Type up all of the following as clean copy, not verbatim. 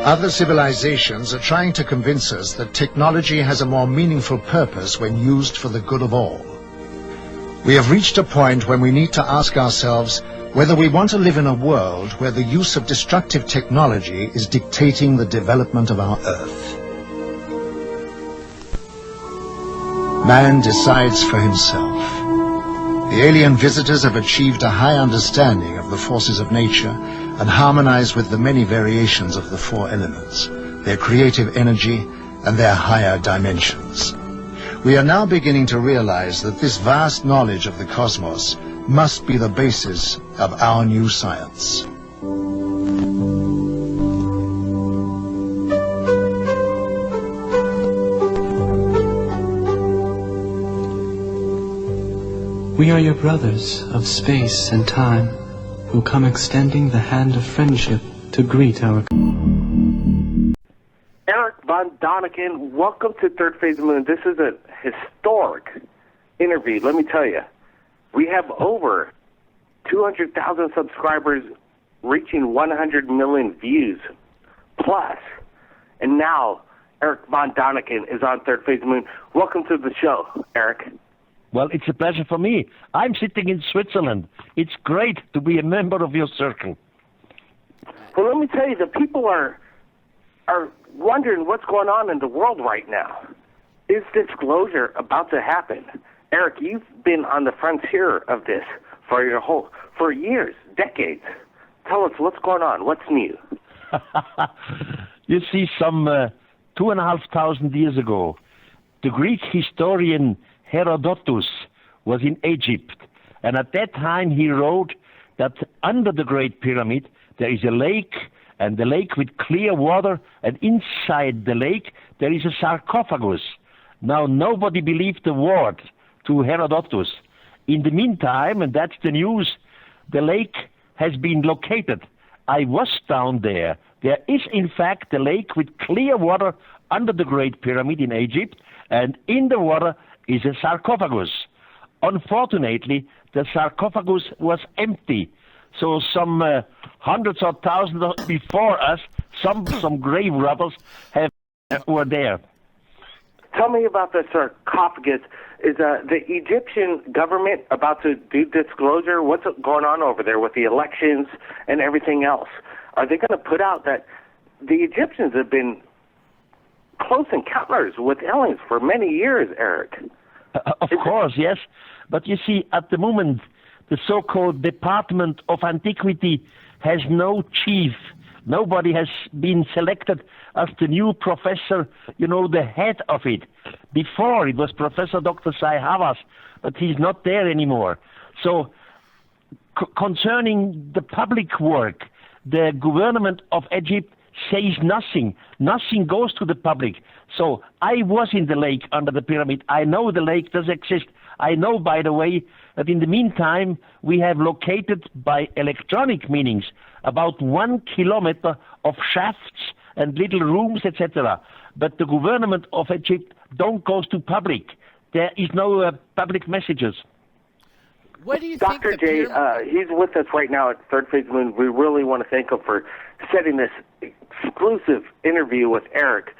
Other civilizations are trying to convince us that technology has a more meaningful purpose when used for the good of all. We have reached a point when we need to ask ourselves whether we want to live in a world where the use of destructive technology is dictating the development of our Earth. Man decides for himself. The alien visitors have achieved a high understanding of the forces of nature and harmonized with the many variations of the four elements, their creative energy and their higher dimensions. We are now beginning to realize that this vast knowledge of the cosmos must be the basis of our new science. We are your brothers of space and time, who come extending the hand of friendship to greet our... Erich von Däniken, welcome to Third Phase Moon. This is a historic interview, let me tell you. We have over 200,000 subscribers reaching 100 million views plus. And now Erich von Däniken is on Third Phase Moon. Welcome to the show, Eric. Well, it's a pleasure for me. I'm sitting in Switzerland. It's great to be a member of your circle. Well, let me tell you, the people are wondering what's going on in the world right now. Is disclosure about to happen? Eric, you've been on the frontier of this for years, decades. Tell us what's going on. What's new? You see, some 2,500 years ago, the Greek historian Herodotus was in Egypt, and at that time he wrote that under the Great Pyramid there is a lake, and the lake with clear water, and inside the lake there is a sarcophagus. Now nobody believed the word to Herodotus. In the meantime, and that's the news, the lake has been located. I was down there. There is in fact a lake with clear water under the Great Pyramid in Egypt, and in the water is a sarcophagus. Unfortunately, the sarcophagus was empty. So some hundreds of thousands before us, some grave robbers were there. Tell me about the sarcophagus. Is the Egyptian government about to do disclosure? What's going on over there with the elections and everything else? Are they going to put out that the Egyptians have been close encounters with aliens for many years, Eric? Of course, yes. But you see, at the moment, the so-called Department of Antiquity has no chief. Nobody has been selected as the new professor, the head of it. Before, it was Professor Dr. Sai Havas, but he's not there anymore. So, concerning the public work, the government of Egypt says nothing. Nothing goes to the public. So I was in the lake under the pyramid. I know the lake does exist. I know, by the way, that in the meantime we have located by electronic meanings about 1 kilometer of shafts and little rooms, etc. But the government of Egypt don't go to public. There is no public messages. What do you Dr. think? J, he's with us right now at Third Phase Moon. We really want to thank him for setting this exclusive interview with Eric.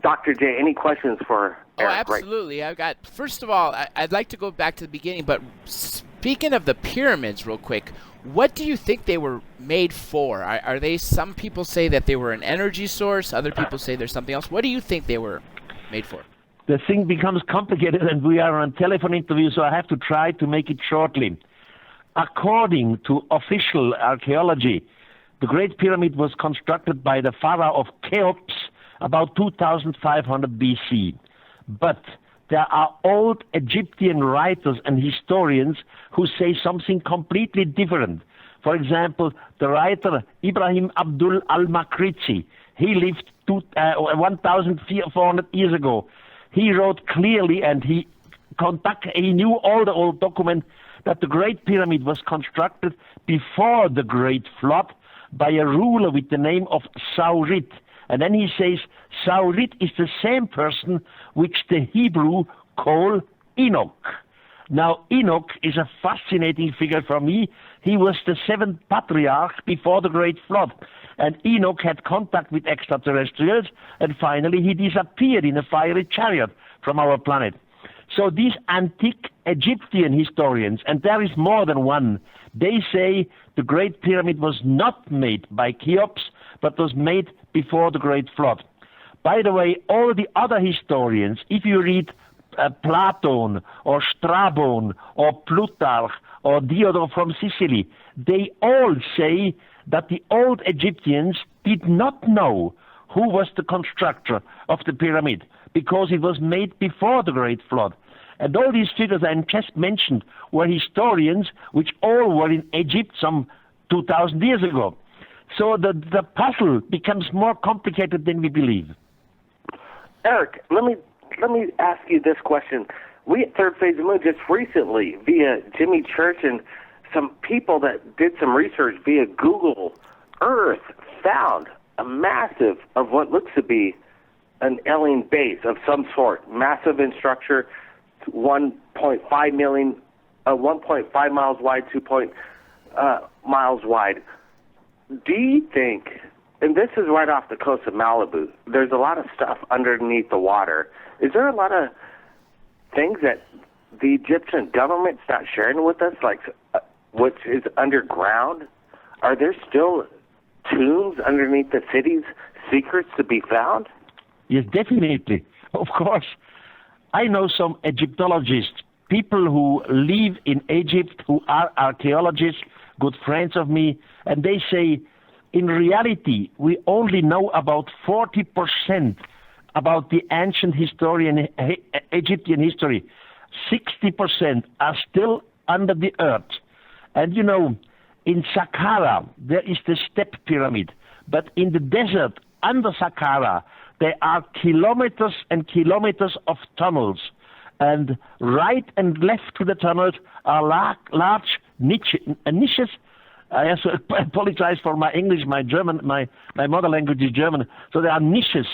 Dr. J, any questions for Eric? Oh, absolutely. Right? First of all, I'd like to go back to the beginning, but speaking of the pyramids real quick, what do you think they were made for? Are they, some people say that they were an energy source, other people say there's something else. What do you think they were made for? The thing becomes complicated, and we are on a telephone interview, so I have to try to make it shortly. According to official archaeology, the Great Pyramid was constructed by the pharaoh of Cheops about 2500 BC. But there are old Egyptian writers and historians who say something completely different. For example, the writer Ibrahim Abdul al-Makrizi, he lived 1,400 years ago. He wrote clearly, and he knew all the old documents, that the Great Pyramid was constructed before the Great Flood by a ruler with the name of Saurit. And then he says, Saurit is the same person which the Hebrew call Enoch. Now, Enoch is a fascinating figure for me. He was the seventh patriarch before the Great Flood. And Enoch had contact with extraterrestrials, and finally he disappeared in a fiery chariot from our planet. So these antique Egyptian historians, and there is more than one, they say the Great Pyramid was not made by Cheops, but was made before the Great Flood. By the way, all the other historians, if you read Platon or Strabon or Plutarch or Diodor from Sicily, they all say that the old Egyptians did not know who was the constructor of the pyramid, because it was made before the Great Flood. And all these figures I just mentioned were historians which all were in Egypt some 2,000 years ago. So the puzzle becomes more complicated than we believe. Eric, let me ask you this question. We at Third Phase of the Moon just recently, via Jimmy Church and some people that did some research via Google Earth, found a massive of what looks to be an alien base of some sort, massive in structure, 1.5 million, 1.5 miles wide, 2 miles wide. Do you think, and this is right off the coast of Malibu, there's a lot of stuff underneath the water. Is there a lot of things that the Egyptian government's not sharing with us, like which is underground? Are there still tombs underneath the city's secrets to be found? Yes, definitely. Of course. I know some Egyptologists, people who live in Egypt, who are archaeologists, good friends of me, and they say, in reality, we only know about 40% about the ancient Egyptian history. 60% are still under the earth. And you know, in Saqqara, there is the step pyramid. But in the desert under Saqqara, there are kilometers and kilometers of tunnels. And right and left to the tunnels are large niches. I have to apologize for my English, my German, my mother language is German. So there are niches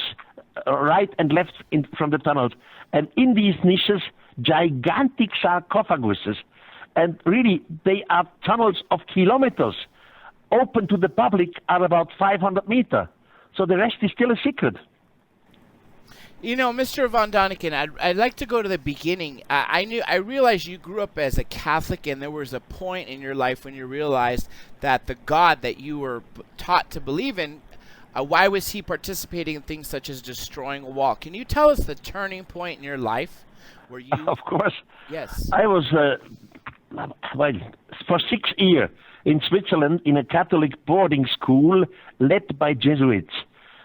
right and left from the tunnels. And in these niches, gigantic sarcophaguses. And really, they are tunnels of kilometers. Open to the public are about 500 meters. So the rest is still a secret. You know, Mr. von Däniken, I'd like to go to the beginning. I realized you grew up as a Catholic, and there was a point in your life when you realized that the God that you were taught to believe in, why was he participating in things such as destroying a wall? Can you tell us the turning point in your life where you... Of course. Yes. I was, for 6 years in Switzerland in a Catholic boarding school led by Jesuits.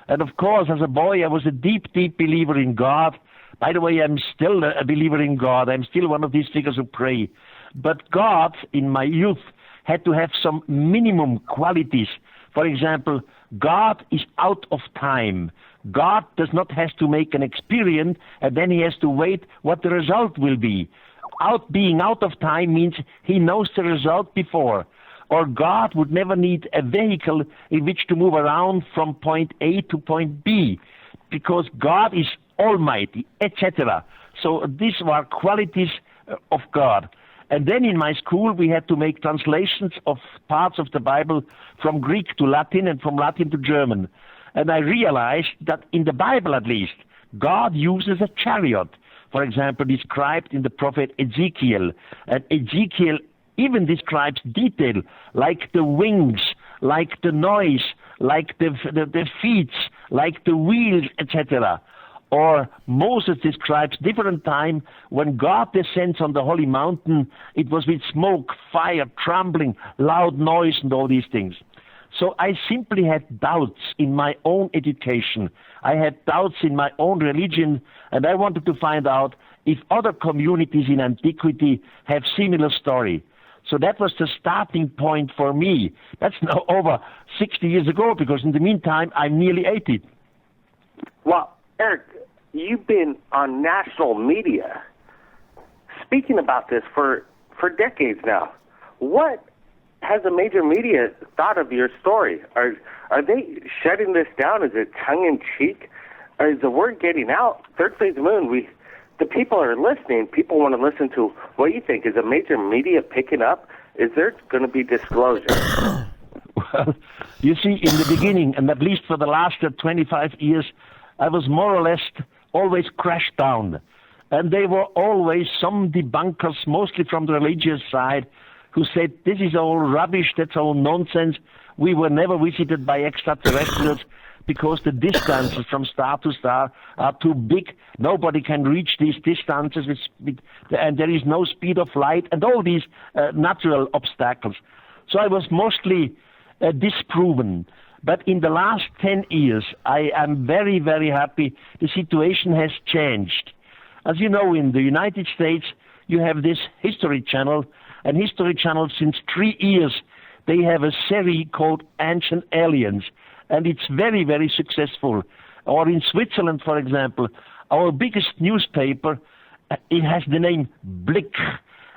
And of course, as a boy, I was a deep, deep believer in God. By the way, I'm still a believer in God. I'm still one of these figures who pray. But God, in my youth, had to have some minimum qualities. For example, God is out of time. God does not have to make an experience, and then he has to wait what the result will be. Being out of time means he knows the result before. Or God would never need a vehicle in which to move around from point A to point B, because God is almighty, etc. So these were qualities of God. And then in my school we had to make translations of parts of the Bible from Greek to Latin and from Latin to German. And I realized that in the Bible at least, God uses a chariot, for example, described in the prophet Ezekiel. And Ezekiel even describes detail, like the wings, like the noise, like the feet, like the wheels, etc. Or Moses describes different time when God descends on the holy mountain. It was with smoke, fire, trembling, loud noise, and all these things. So I simply had doubts in my own education. I had doubts in my own religion, and I wanted to find out if other communities in antiquity have similar story. So that was the starting point for me. That's now over 60 years ago, because in the meantime, I'm nearly 80. Well, Eric, you've been on national media speaking about this for decades now. What has the major media thought of your story? Are they shutting this down? Is it tongue-in-cheek? Or is the word getting out? Third Phase Moon, the people are listening. People want to listen to what you think. Is the major media picking up? Is there going to be disclosure? Well, you see, in the beginning, and at least for the last 25 years, I was more or less always crashed down. And they were always some debunkers, mostly from the religious side, who said, this is all rubbish, that's all nonsense. We were never visited by extraterrestrials because the distances from star to star are too big. Nobody can reach these distances, and there is no speed of light, and all these natural obstacles. So I was mostly disproven. But in the last 10 years, I am very, very happy the situation has changed. As you know, in the United States, you have this History Channel, and History Channel, since 3 years, they have a series called Ancient Aliens, and it's very, very successful. Or in Switzerland, for example, our biggest newspaper, it has the name Blick,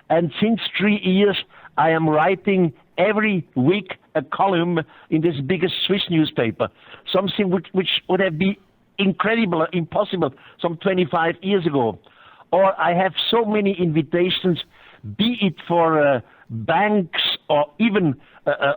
and since 3 years, I am writing every week a column in this biggest Swiss newspaper, something which would have been incredible, impossible some 25 years ago. Or I have so many invitations, be it for banks or even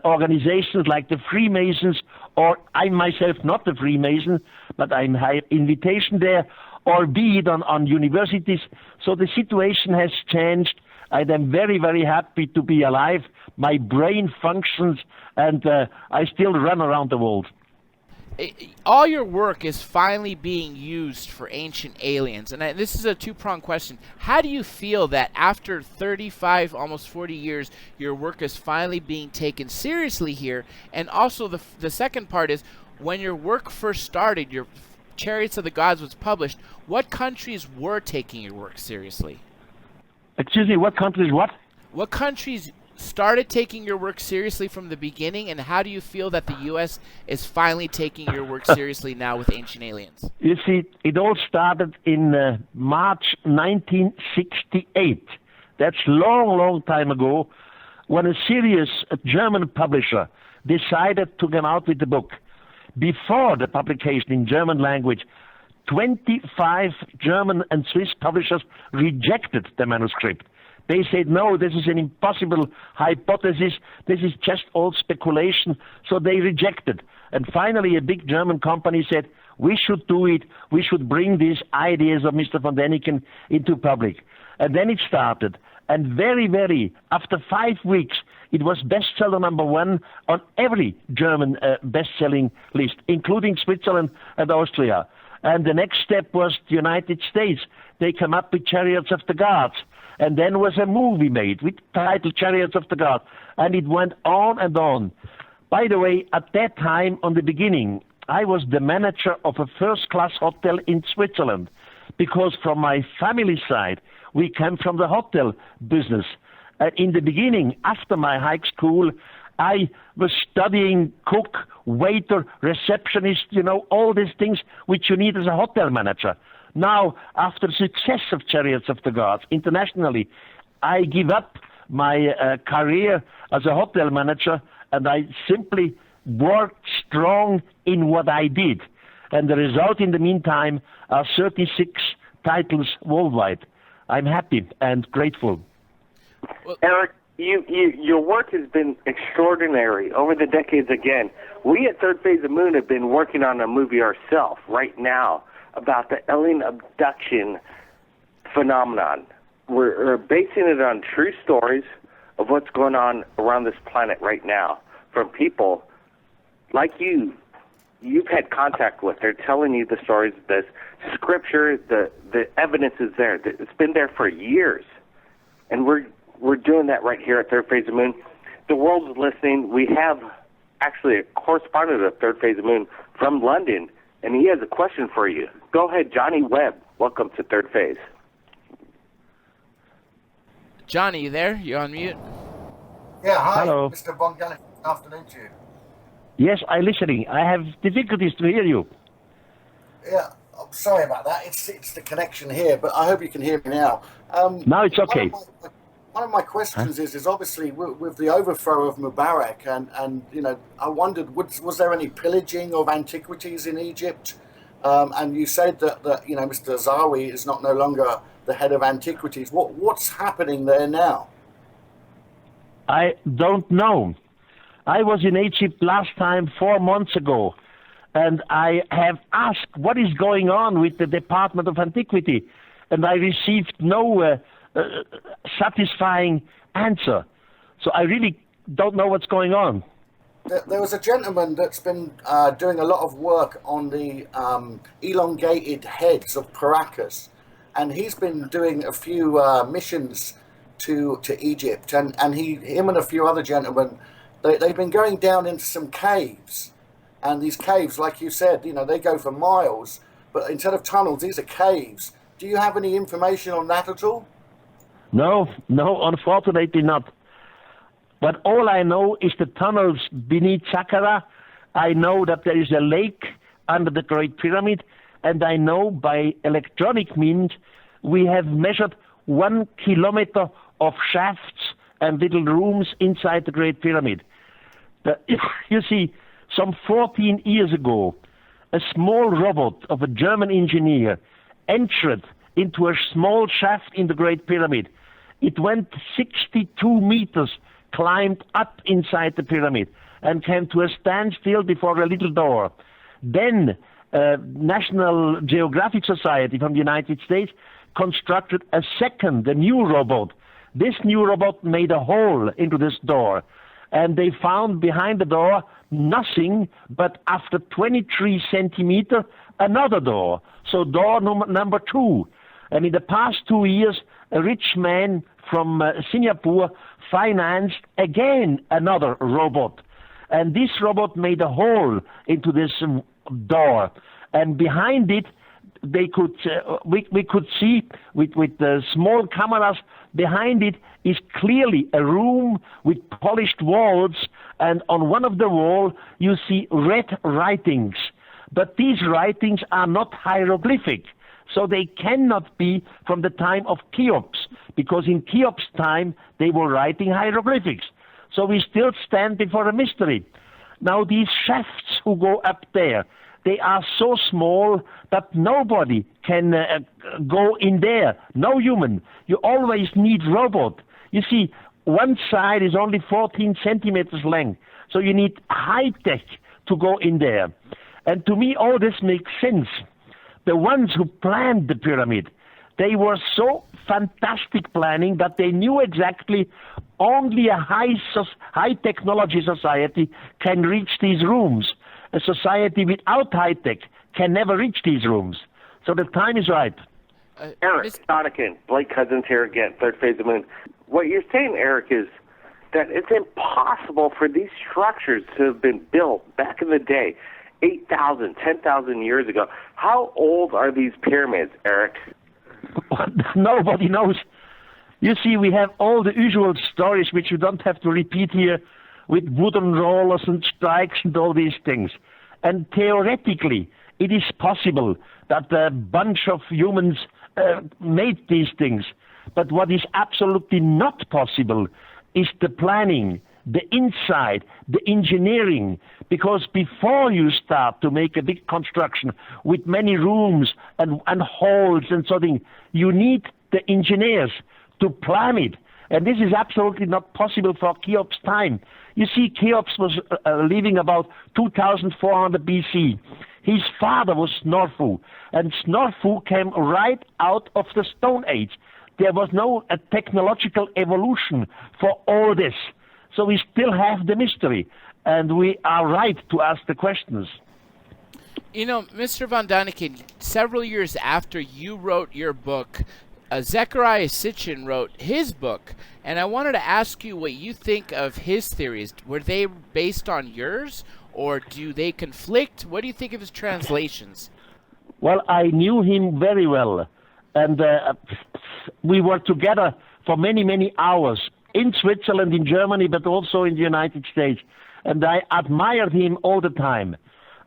organizations like the Freemasons, or I myself not a Freemason, but I have invitation there, or be it on universities. So the situation has changed. I am very, very happy to be alive. My brain functions, and I still run around the world. All your work is finally being used for ancient aliens. And this is a two-pronged question. How do you feel that after 35, almost 40 years, your work is finally being taken seriously here? And also the second part is, when your work first started, your Chariots of the Gods was published, what countries were taking your work seriously? Excuse me, what countries what? What countries started taking your work seriously from the beginning, and how do you feel that the U.S. is finally taking your work seriously now with Ancient Aliens? You see, it all started in March 1968. That's long, long time ago, when a serious German publisher decided to come out with the book. Before the publication in German language, 25 German and Swiss publishers rejected the manuscript. They said, no, this is an impossible hypothesis. This is just all speculation. So they rejected. And finally, a big German company said, we should do it. We should bring these ideas of Mr. von Däniken into public. And then it started. And very, after 5 weeks, it was bestseller #1 on every German best-selling list, including Switzerland and Austria. And the next step was the United States. They came up with Chariots of the Gods. And then was a movie made with title Chariots of the Gods. And it went on and on. By the way, at that time, on the beginning, I was the manager of a first-class hotel in Switzerland, because from my family side, we came from the hotel business. In the beginning, after my high school, I was studying cook, waiter, receptionist, all these things which you need as a hotel manager. Now, after the success of Chariots of the Gods internationally, I give up my career as a hotel manager, and I simply worked strong in what I did. And the result in the meantime are 36 titles worldwide. I'm happy and grateful. Well, Eric, your work has been extraordinary over the decades again. We at Third Phase of the Moon have been working on a movie ourselves right now about the alien abduction phenomenon. We're basing it on true stories of what's going on around this planet right now from people like you. You've had contact with. They're telling you the stories. The scripture, the evidence is there. It's been there for years. And we're doing that right here at Third Phase of the Moon. The world is listening. We have actually a correspondent of Third Phase of the Moon from London, and he has a question for you. Go ahead, Johnny Webb. Welcome to Third Phase. Johnny, you there? You're on mute. Yeah, hi, Hello. Mr. von Däniken. Good afternoon to you. Yes, I'm listening. I have difficulties to hear you. Yeah, I'm sorry about that. It's the connection here, but I hope you can hear me now. Now it's okay. One of my questions is obviously with the overthrow of Mubarak, and I wondered, was there any pillaging of antiquities in Egypt And you said that Mr. Zawi is no longer the head of antiquities. What's happening there now? I don't know. I was in Egypt last time 4 months ago, and I have asked what is going on with the Department of Antiquity, and I received no satisfying answer. So I really don't know what's going on. There was a gentleman that's been doing a lot of work on the elongated heads of Paracas, and he's been doing a few missions to Egypt, and him and a few other gentlemen, they've been going down into some caves, and these caves, like you said, they go for miles, but instead of tunnels, these are caves. Do you have any information on that at all? No, unfortunately not. But all I know is the tunnels beneath Saqqara. I know that there is a lake under the Great Pyramid, and I know by electronic means we have measured 1 kilometer of shafts and little rooms inside the Great Pyramid. You see, some 14 years ago, a small robot of a German engineer entered into a small shaft in the Great Pyramid. It went 62 meters, climbed up inside the pyramid, and came to a standstill before a little door. Then National Geographic Society from the United States constructed a new robot. This new robot made a hole into this door, and they found behind the door nothing but, after 23 centimeters, another door. So door number 2. And in the past 2 years, a rich man from Singapore financed again another robot. And this robot made a hole into this door. And behind it, we could see with the small cameras, behind it is clearly a room with polished walls, and on one of the walls you see red writings. But these writings are not hieroglyphic, so they cannot be from the time of Cheops, because in Cheops' time they were writing hieroglyphics. So we still stand before a mystery. Now these shafts who go up there, they are so small that nobody can go in there, no human. You always need robot. You see, one side is only 14 centimeters length, so you need high-tech to go in there. And to me, all this makes sense. The ones who planned the pyramid, they were so fantastic planning that they knew exactly only a high technology society can reach these rooms. A society without high tech can never reach these rooms. So the time is right. Erich von Däniken, Blake Cousins here again, Third Phase of the Moon. What you're saying, Erich, is that it's impossible for these structures to have been built back in the day, 8,000, 10,000 years ago. How old are these pyramids, Erich? Nobody knows. You see, we have all the usual stories which you don't have to repeat here, with wooden rollers and strikes and all these things. And theoretically, it is possible that a bunch of humans made these things. But what is absolutely not possible is the planning, the inside, the engineering. Because before you start to make a big construction with many rooms and halls and something, you need the engineers to plan it. And this is absolutely not possible for Cheops' time. You see, Cheops was living about 2400 BC. His father was Snorfu, and Snorfu came right out of the Stone Age. There was no technological evolution for all this. So we still have the mystery, and we are right to ask the questions. You know, Mr. von Däniken, several years after you wrote your book, Zecharia Sitchin wrote his book, and I wanted to ask you what you think of his theories. Were they based on yours, or do they conflict? What do you think of his translations? Well, I knew him very well, and we were together for many, many hours in Switzerland, in Germany, but also in the United States, and I admired him all the time.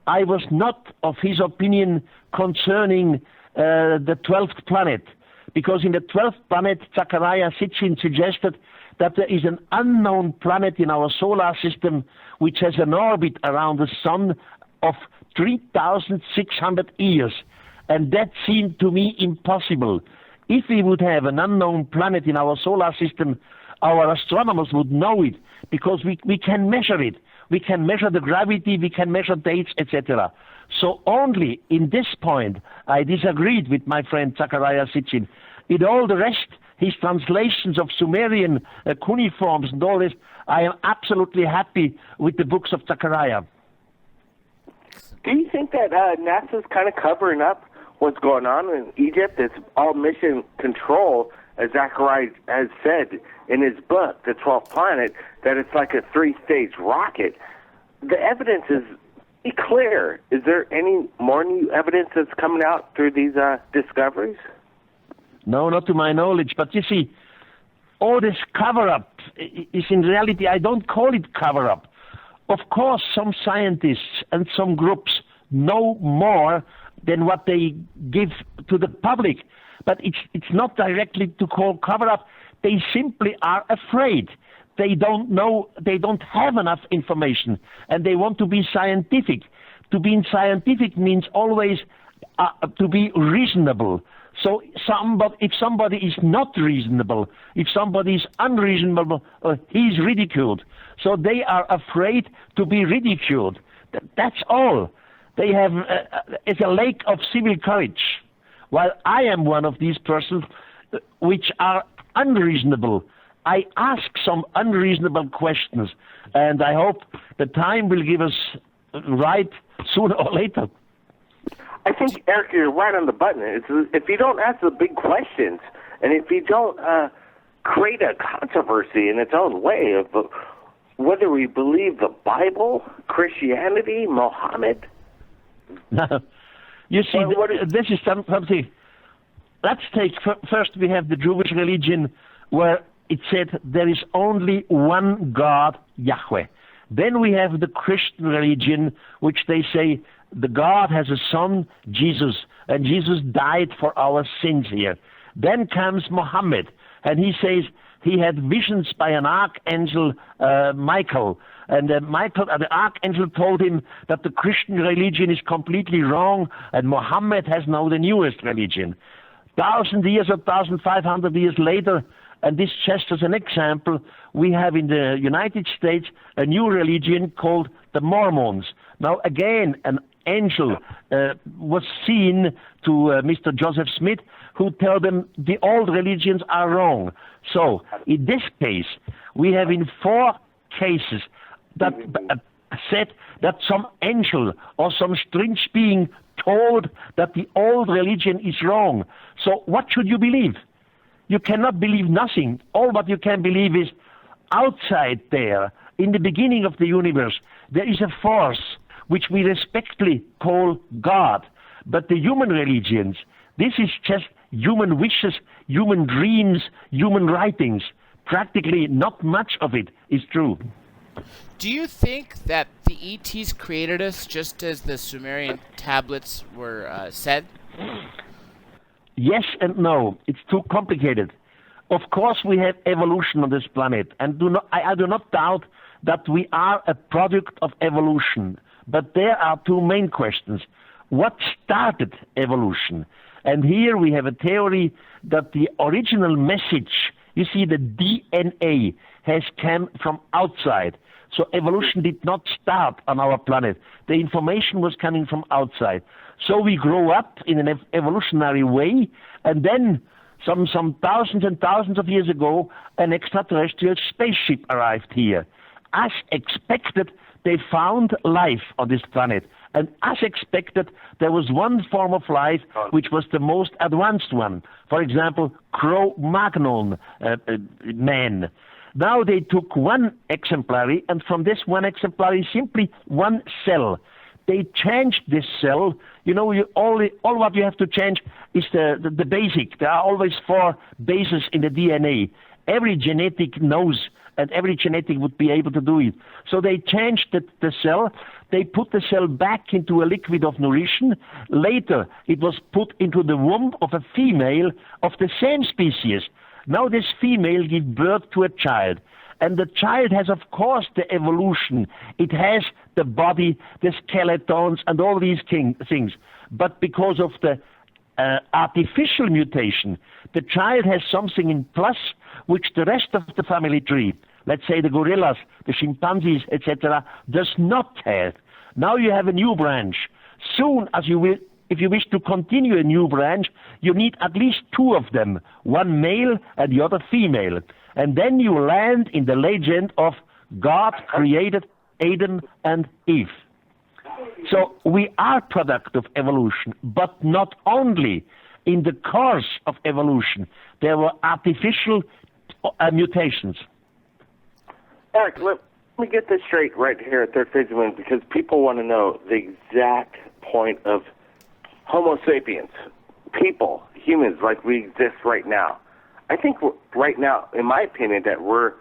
I was not of his opinion concerning the 12th planet, because in the 12th planet, Zecharia Sitchin suggested that there is an unknown planet in our solar system which has an orbit around the sun of 3,600 years. And that seemed to me impossible. If we would have an unknown planet in our solar system, our astronomers would know it, because we can measure it. We can measure the gravity, we can measure dates, etc. So only in this point, I disagreed with my friend Zachariah Sitchin. In all the rest, his translations of Sumerian cuneiforms and all this, I am absolutely happy with the books of Zachariah. Do you think that NASA's kind of covering up what's going on in Egypt? It's all mission control, as Zachariah has said in his book, The 12th Planet, that it's like a 3-stage rocket. The evidence is clear. Is there any more new evidence that's coming out through these discoveries? No, not to my knowledge. But you see, all this cover-up is in reality, I don't call it cover-up. Of course, some scientists and some groups know more than what they give to the public. But it's not directly to call cover-up. They simply are afraid. They don't know, they don't have enough information, and they want to be scientific. To be scientific means always to be reasonable. So if somebody is not reasonable, if somebody is unreasonable, he's ridiculed. So they are afraid to be ridiculed. That's all. They have it's a lack of civil courage. While I am one of these persons which are unreasonable. I ask some unreasonable questions, and I hope the time will give us right sooner or later. I think, Eric, you're right on the button. If you don't ask the big questions, and if you don't create a controversy in its own way of whether we believe the Bible, Christianity, Mohammed. You see, this is something. Let's take first. We have the Jewish religion, where it said there is only one God, Yahweh. Then we have the Christian religion, which they say the God has a son, Jesus, and Jesus died for our sins here. Then comes Muhammad, and he says he had visions by an archangel, Michael, and the archangel told him that the Christian religion is completely wrong, and Muhammad has now the newest religion. 1,000 years or 1,500 years later, and this just as an example, we have in the United States a new religion called the Mormons. Now again, an angel was seen to Mr. Joseph Smith, who told them the old religions are wrong. So in this case, we have in 4 cases that said that some angel or some strange being told that the old religion is wrong. So what should you believe? You cannot believe nothing. All what you can believe is outside there, in the beginning of the universe, there is a force which we respectfully call God. But the human religions, this is just human wishes, human dreams, human writings. Practically not much of it is true. Do you think that the ETs created us just as the Sumerian tablets were said? Yes and no. It's too complicated. Of course we have evolution on this planet, and I do not doubt that we are a product of evolution. But there are 2 main questions. What started evolution? And here we have a theory that the original message, you see, the DNA has come from outside. So evolution did not start on our planet. The information was coming from outside. So we grow up in an evolutionary way, and then some thousands and thousands of years ago, an extraterrestrial spaceship arrived here. As expected, they found life on this planet. And as expected, there was one form of life which was the most advanced one. For example, Cro-Magnon man. Now they took one exemplary, and from this one exemplary, simply one cell. They changed this cell. You know, all what you have to change is the basic. There are always 4 bases in the DNA. Every genetic knows, and every genetic would be able to do it. So they changed the cell. They put the cell back into a liquid of nutrition. Later, it was put into the womb of a female of the same species. Now this female gives birth to a child. And the child has, of course, the evolution. It has the body, the skeletons, and all these things. But because of the artificial mutation, the child has something in plus which the rest of the family tree, let's say the gorillas, the chimpanzees, etc., does not have. Now you have a new branch. Soon as you will, if you wish to continue a new branch, you need at least two of them, one male and the other female. And then you land in the legend of God created Adam and Eve. So we are product of evolution, but not only. In the course of evolution, there were artificial mutations. Eric, let me get this straight right here at Third Phase of the Moon, because people want to know the exact point of Homo sapiens, people, humans like we exist right now. I think right now, in my opinion, that we're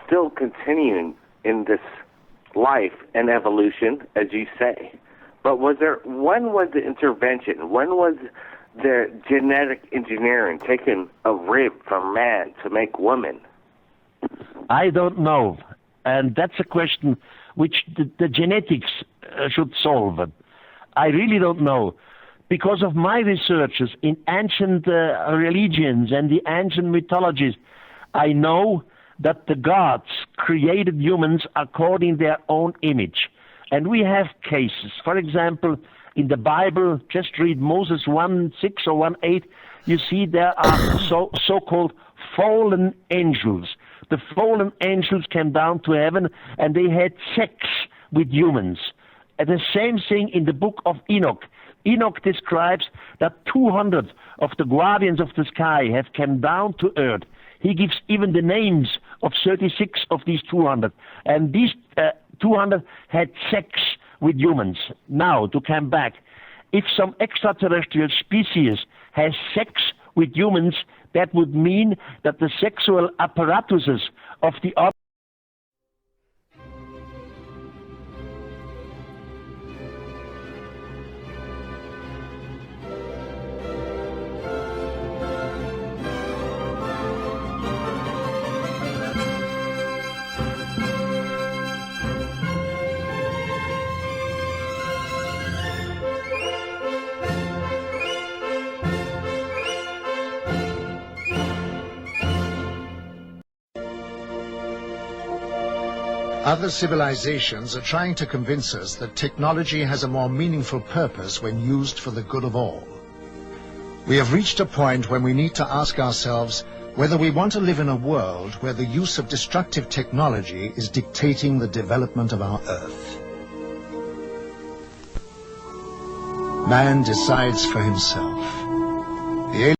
still continuing in this life and evolution, as you say. But when was the intervention? When was the genetic engineering taking a rib from man to make woman? I don't know. And that's a question which the genetics should solve. I really don't know. Because of my researches in ancient religions and the ancient mythologies, I know that the gods created humans according to their own image. And we have cases. For example, in the Bible, just read Moses 1:6 or 1:8, you see there are so-called fallen angels. The fallen angels came down to heaven and they had sex with humans. And the same thing in the book of Enoch. Enoch describes that 200 of the guardians of the sky have come down to earth. He gives even the names of 36 of these 200. And these 200 had sex with humans. Now, to come back, if some extraterrestrial species has sex with humans, that would mean that the sexual apparatuses of the other Other civilizations are trying to convince us that technology has a more meaningful purpose when used for the good of all. We have reached a point when we need to ask ourselves whether we want to live in a world where the use of destructive technology is dictating the development of our Earth. Man decides for himself.